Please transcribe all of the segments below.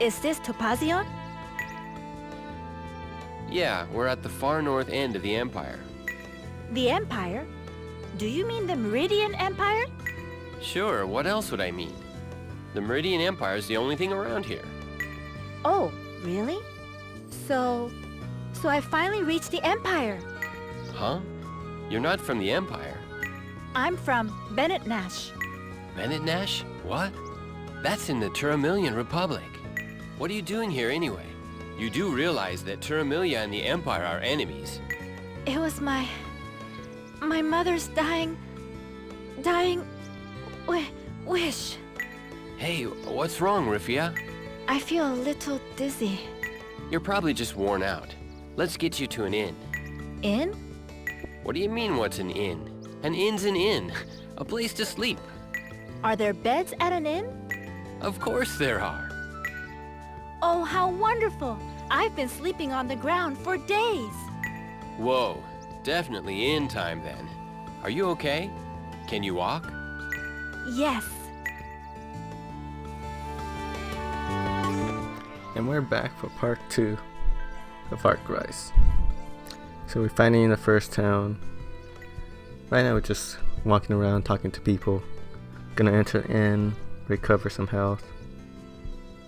Is this Topazion? Yeah, we're at the far north end of the Empire. The Empire? Do you mean the Meridian Empire? Sure, what else would I mean? The Meridian Empire is the only thing around here. Oh, really? So I finally reached the Empire. Huh? You're not from the Empire. I'm from Bennett Nash. Bennett Nash? What? That's in the Turamilian Republic. What are you doing here anyway? You do realize that Turamilia and the Empire are enemies. It was my mother's dying wish. Hey, what's wrong, Rifia? I feel a little dizzy. You're probably just worn out. Let's get you to an inn. Inn? What do you mean, what's an inn? An inn's an inn. A place to sleep. Are there beds at an inn? Of course there are. Oh, how wonderful! I've been sleeping on the ground for days. Whoa, definitely inn time then. Are you okay? Can you walk? Yes. And we're back for part 2 of Ark Rise. So we're finally in the first town. Right now we're just walking around talking to people. Gonna enter in, recover some health.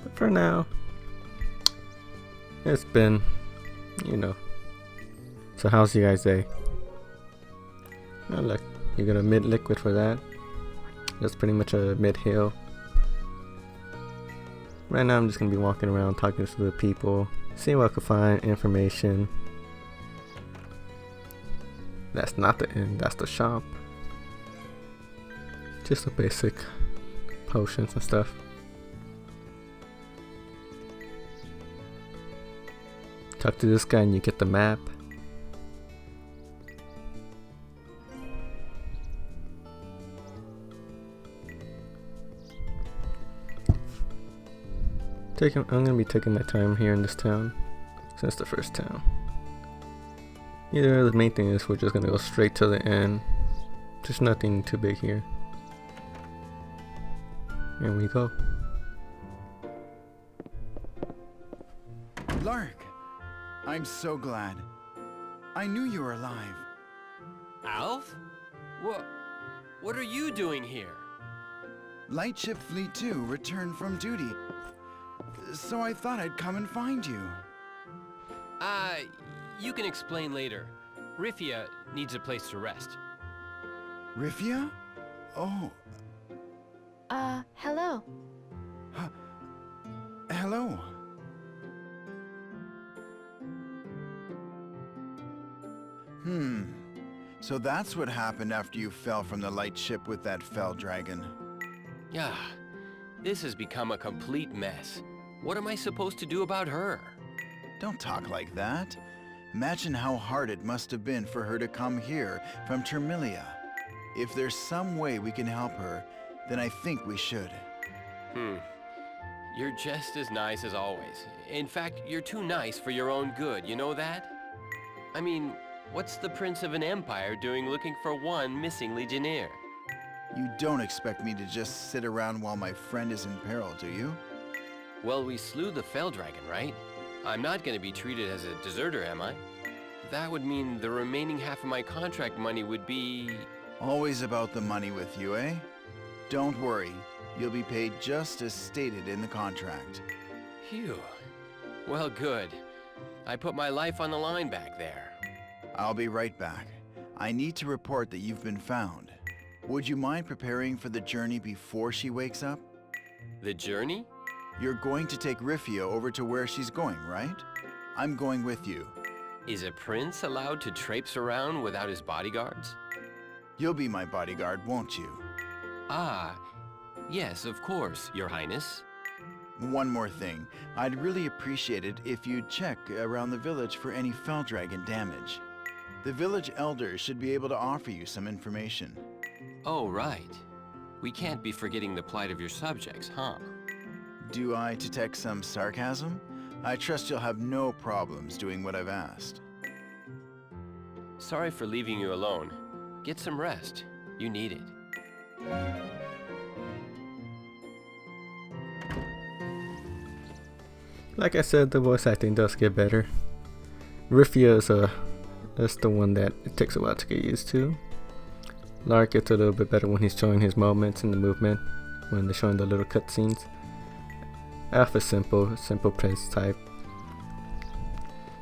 But for now, it's been, So how's you guys' day? Oh look, you got a mid-liquid for that. That's pretty much a mid-heal. Right now I'm just gonna be walking around talking to the people, seeing what I can find, information. That's not the inn, that's the shop. Just the basic potions and stuff. Talk to this guy and you get the map. I'm gonna be taking my time here in this town, since it's the first town. Either the main thing is we're just gonna go straight to the end. There's nothing too big here. Here we go. Lark, I'm so glad. I knew you were alive. Alf? What are you doing here? Lightship Fleet 2 returned from duty, so I thought I'd come and find you. You can explain later. Rifia needs a place to rest. Rifia? Oh, Hello. hello. So that's what happened after you fell from the lightship with that fell dragon. Yeah, this has become a complete mess. What am I supposed to do about her? Don't talk like that. Imagine how hard it must have been for her to come here from Termilia. If there's some way we can help her, then I think we should. You're just as nice as always. In fact, you're too nice for your own good, you know that? I mean, what's the Prince of an Empire doing looking for one missing Legionnaire? You don't expect me to just sit around while my friend is in peril, do you? Well, we slew the Fell Dragon, right? I'm not going to be treated as a deserter, am I? That would mean the remaining half of my contract money would be... Always about the money with you, eh? Don't worry. You'll be paid just as stated in the contract. Phew. Well, good. I put my life on the line back there. I'll be right back. I need to report that you've been found. Would you mind preparing for the journey before she wakes up? The journey? You're going to take Rifia over to where she's going, right? I'm going with you. Is a prince allowed to traipse around without his bodyguards? You'll be my bodyguard, won't you? Ah, yes, of course, Your Highness. One more thing. I'd really appreciate it if you'd check around the village for any fell dragon damage. The village elders should be able to offer you some information. Oh, right. We can't be forgetting the plight of your subjects, huh? Do I detect some sarcasm? I trust you'll have no problems doing what I've asked. Sorry for leaving you alone. Get some rest. You need it. like I said, the voice acting does get better. Rifia is the one that it takes a while to get used to. Lark gets a little bit better when he's showing his moments in the movement, when they're showing the little cutscenes. Alpha is simple praise type.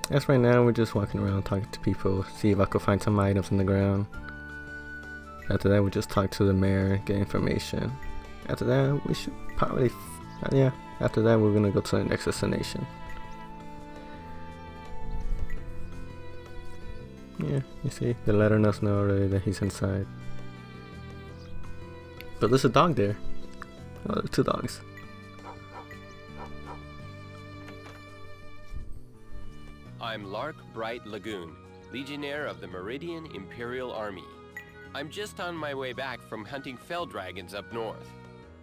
As right now, we're just walking around talking to people, see if I could find some items on the ground. After that, we just talk to the mayor, get information. After that, we should probably, after that, we're gonna go to the next destination. Yeah, you see, they're letting us know already that he's inside. But there's a dog there. Oh, there's two dogs. I'm Lark Bright Lagoon, Legionnaire of the Meridian Imperial Army. I'm just on my way back from hunting fell dragons up north.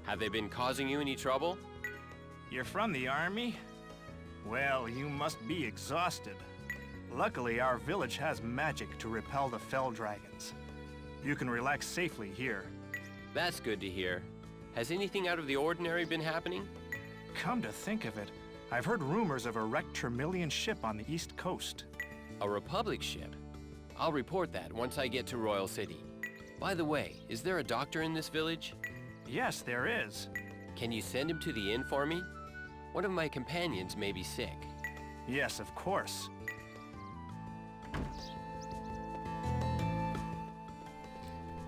Have they been causing you any trouble? You're from the army? Well, you must be exhausted. Luckily, our village has magic to repel the fell dragons. You can relax safely here. That's good to hear. Has anything out of the ordinary been happening? Come to think of it, I've heard rumors of a wrecked Tremillian ship on the east coast. A Republic ship? I'll report that once I get to Royal City. By the way, is there a doctor in this village? Yes, there is. Can you send him to the inn for me? One of my companions may be sick. Yes, of course.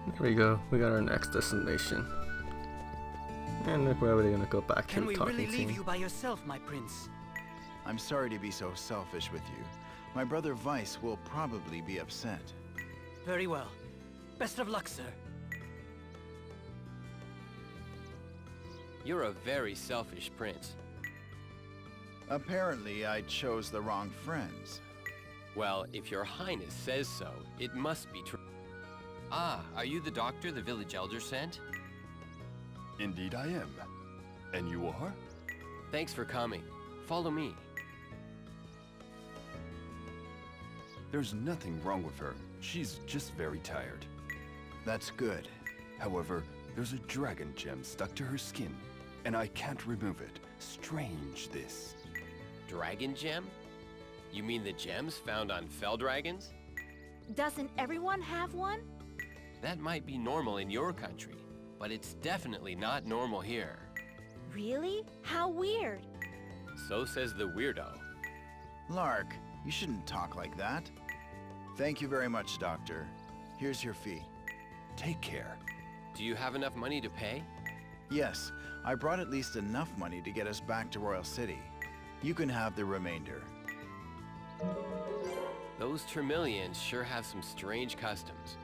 There we go, we got our next destination. And look, we're already gonna go back to Can the we talking really leave scene. you by yourself, my prince? I'm sorry to be so selfish with you. My brother Vice will probably be upset. Very well. Best of luck, sir. You're a very selfish prince. Apparently, I chose the wrong friends. Well, if your highness says so, it must be true. Ah, are you the doctor the village elder sent? Indeed I am. And you are? Thanks for coming. Follow me. There's nothing wrong with her. She's just very tired. That's good. However, there's a dragon gem stuck to her skin, and I can't remove it. Strange, this. Dragon gem? You mean the gems found on fell dragons? Doesn't everyone have one? That might be normal in your country, but it's definitely not normal here. Really? How weird. So says the weirdo. Lark, you shouldn't talk like that. Thank you very much, Doctor. Here's your fee. Take care. Do you have enough money to pay? Yes, I brought at least enough money to get us back to Royal City. You can have the remainder. Those Tremillians sure have some strange customs.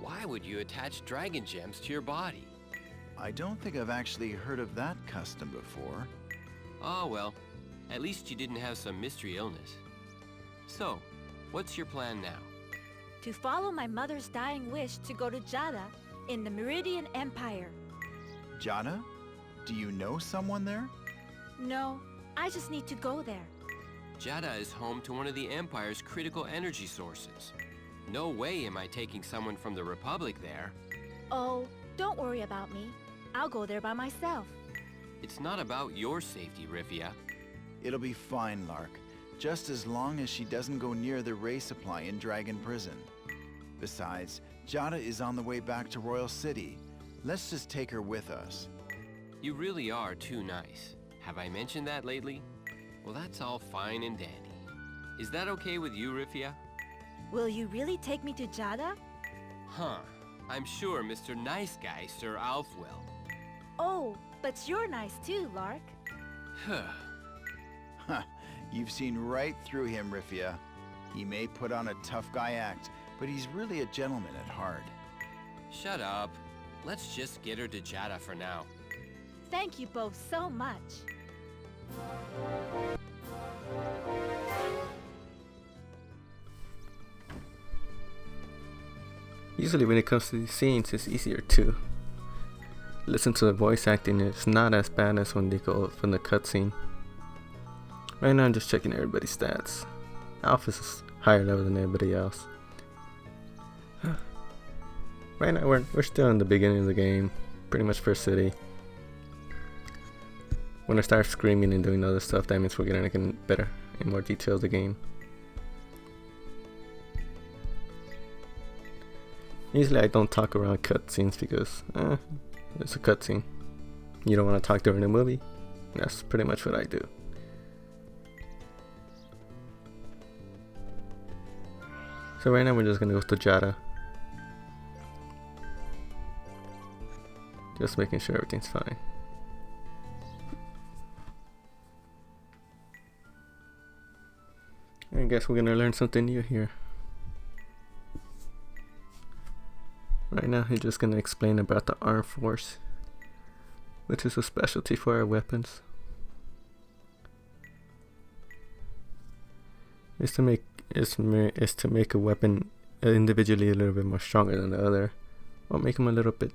Why would you attach dragon gems to your body? I don't think I've actually heard of that custom before. Oh well, at least you didn't have some mystery illness. So, what's your plan now? To follow my mother's dying wish to go to Jada in the Meridian Empire. Jada? Do you know someone there? No, I just need to go there. Jada is home to one of the Empire's critical energy sources. No way am I taking someone from the Republic there. Oh, don't worry about me. I'll go there by myself. It's not about your safety, Rifia. It'll be fine, Lark. Just as long as she doesn't go near the ray supply in Dragon Prison. Besides, Jada is on the way back to Royal City. Let's just take her with us. You really are too nice. Have I mentioned that lately? Well, that's all fine and dandy. Is that okay with you, Rifia? Will you really take me to Jada? Huh. I'm sure Mr. Nice Guy, Sir Alf will. Oh, but you're nice too, Lark. Huh, you've seen right through him, Rifia. He may put on a tough guy act, but he's really a gentleman at heart. Shut up. Let's just get her to Jada for now. Thank you both so much. Usually when it comes to these scenes, it's easier to listen to the voice acting. It's not as bad as when they go from the cutscene. Right now I'm just checking everybody's stats. Alpha's is higher level than everybody else. Right now we're still in the beginning of the game, pretty much first city. when I start screaming and doing other stuff, that means we're gonna get better in more detail of the game. Usually I don't talk around cutscenes because it's a cutscene. You don't want to talk during a movie. That's pretty much what I do. So right now we're just gonna go to Jada. Just making sure everything's fine. I guess we're gonna learn something new here. Right now he's just gonna explain about the Armed Force, which is a specialty for our weapons. Is to make a weapon individually a little bit more stronger than the other, or make them a little bit.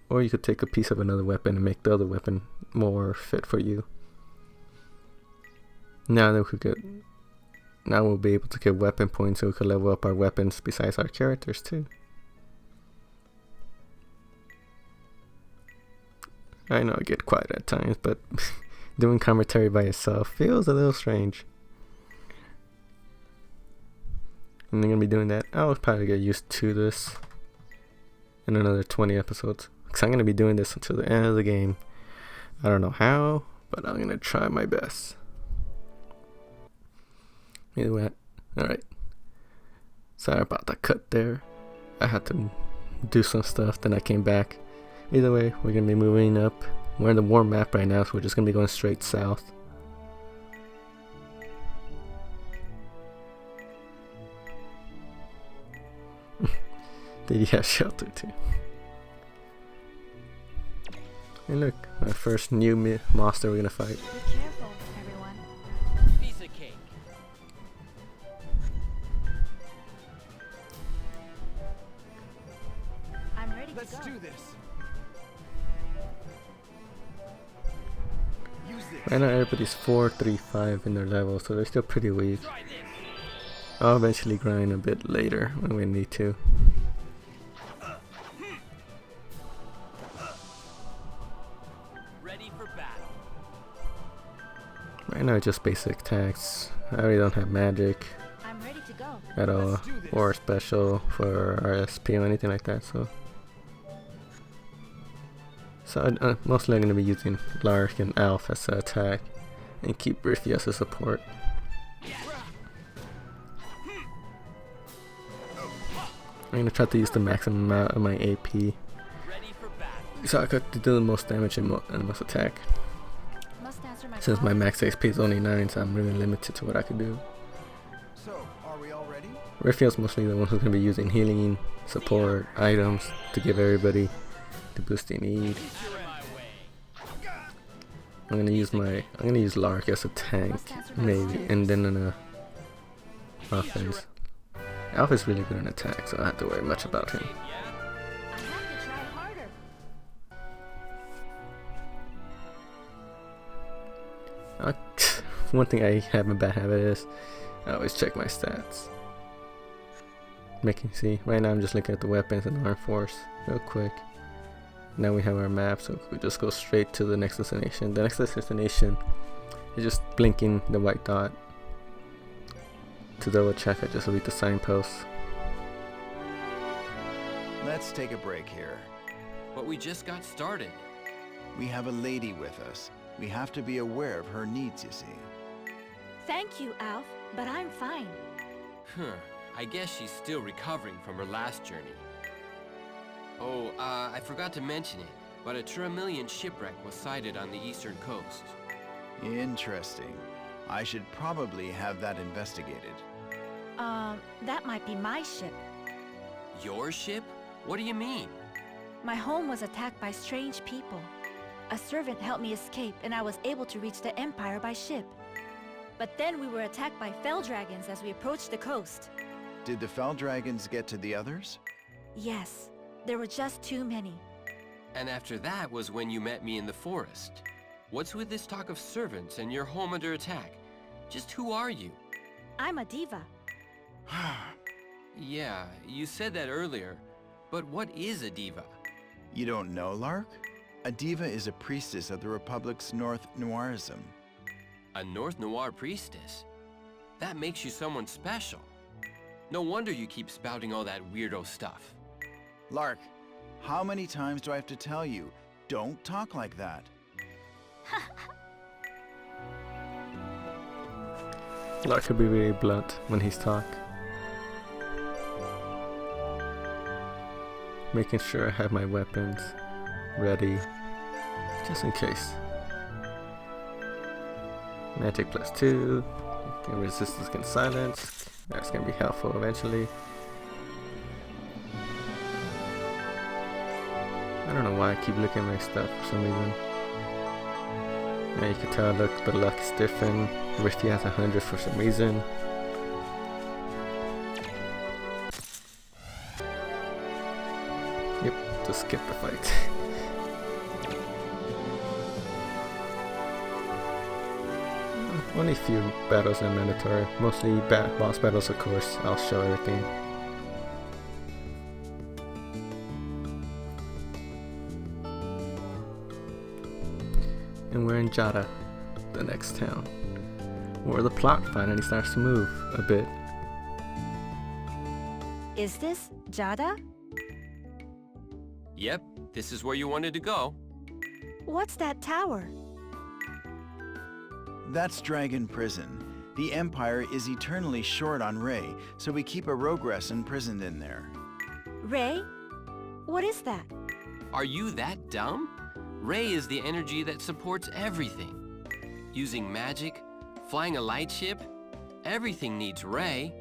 Or you could take a piece of another weapon and make the other weapon more fit for you. Now we'll be able to get weapon points, so we could level up our weapons besides our characters too. I know I get quiet at times, but doing commentary by yourself feels a little strange. And I'm gonna be doing that. I'll probably get used to this in another 20 episodes. Because I'm gonna be doing this until the end of the game. I don't know how, but I'm gonna try my best. Either way, alright. Sorry about the cut there. I had to do some stuff, then I came back. Either way, we're gonna be moving up. We're in the warm map right now, so we're just gonna be going straight south. Did you have shelter too? And look, our first new monster we're gonna fight. Be careful, everyone. Piece of cake. I'm ready to Let's go. do this. Use this. Right now everybody's 4, 3, 5 in their level, so they're still pretty weak. I'll eventually grind a bit later when we need to. Ready for battle. Right now just basic attacks. I really don't have magic I'm ready to go. at all, or special for RSP or anything like that, so I'm mostly going to be using Lark and Alf as an attack and keep Riffy as a support. I'm going to try to use the maximum amount of my AP Ready for battle. so I could do the most damage and most attack. Must answer my Since my call. max XP is only 9, so I'm really limited to what I could do. So, are we all ready? Riffy's mostly the one who's going to be using healing, support, items to give everybody the boost they need. I'm gonna use Lark as a tank, maybe, and then an offense. Alf is really good in attack, so I don't have to worry much about him. I have to try harder. One thing I have a bad habit is I always check my stats. See, right now I'm just looking at the weapons and Armed Force real quick. Now we have our map, so we just go straight to the next destination. The next destination is just blinking the white dot. To double check, I just read the signpost. Let's take a break here. But we just got started. We have a lady with us. We have to be aware of her needs, you see. Thank you, Alf, but I'm fine. I guess she's still recovering from her last journey. Oh, I forgot to mention it, but a Turamilian shipwreck was sighted on the eastern coast. Interesting. I should probably have that investigated. That might be my ship. Your ship? What do you mean? My home was attacked by strange people. A servant helped me escape, and I was able to reach the Empire by ship. But then we were attacked by fell dragons as we approached the coast. Did the Fell Dragons get to the others? Yes, there were just too many. And after that was when you met me in the forest. What's with this talk of servants and your home under attack? Just who are you? I'm a diva. Yeah, you said that earlier, but what is a diva? You don't know, Lark? A diva is a priestess of the Republic's North Noirism. A North Noir priestess? That makes you someone special. No wonder you keep spouting all that weirdo stuff. Lark, how many times do I have to tell you? Don't talk like that. Lark could be very blunt when he's talk. Making sure I have my weapons ready, just in case. Magic +2, and resistance against silence. That's gonna be helpful eventually. I don't know why I keep looking at my stuff for some reason. Now you can tell, look, the luck is different. Riffy has 100 for some reason. Yep, just skip the fight. Only a few battles are mandatory. Mostly boss battles, of course. I'll show everything. And we're in Jada, the next town, where the plot finally starts to move a bit. Is this Jada? Yep, this is where you wanted to go. What's that tower? That's Dragon Prison. The Empire is eternally short on Ray, so we keep a Rogress imprisoned in there. Ray? What is that? Are you that dumb? Ray is the energy that supports everything. Using magic, flying a light ship, everything needs Ray.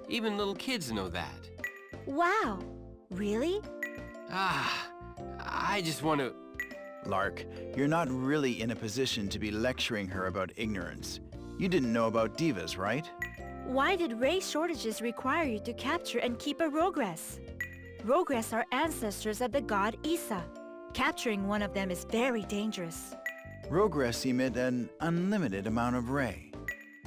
Even little kids know that. Wow! Really? I just want to... Lark, you're not really in a position to be lecturing her about ignorance. You didn't know about divas, right? Why did Ray shortages require you to capture and keep a Rogress? Rogress are ancestors of the god Issa. Capturing one of them is very dangerous. Rogress emit an unlimited amount of Ray.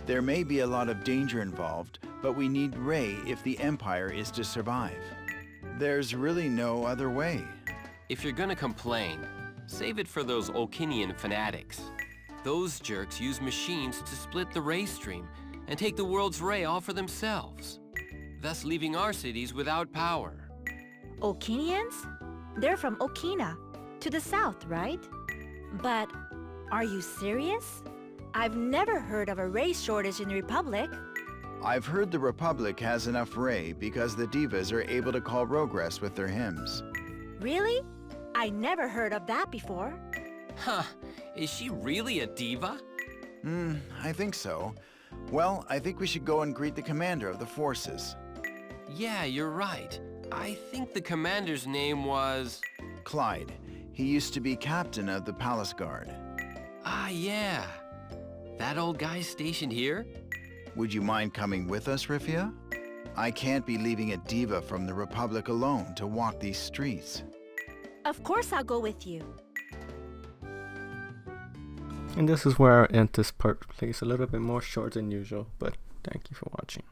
There may be a lot of danger involved, but we need Ray if the Empire is to survive. There's really no other way. If you're gonna complain, save it for those Okinian fanatics. Those jerks use machines to split the Ray stream and take the world's Ray all for themselves, thus leaving our cities without power. Okinians? They're from Okina, to the south, right? But are you serious? I've never heard of a Ray shortage in the Republic. I've heard the Republic has enough Ray because the divas are able to call Rogress with their hymns. Really? I never heard of that before. Huh, is she really a diva? I think so. Well, I think we should go and greet the commander of the forces. Yeah, you're right. I think the commander's name was... Clyde. He used to be captain of the Palace Guard. Ah, yeah. That old guy stationed here? Would you mind coming with us, Riffia? I can't be leaving a diva from the Republic alone to walk these streets. Of course I'll go with you. And this is where I'll end this part. Plays a little bit more short than usual, but thank you for watching.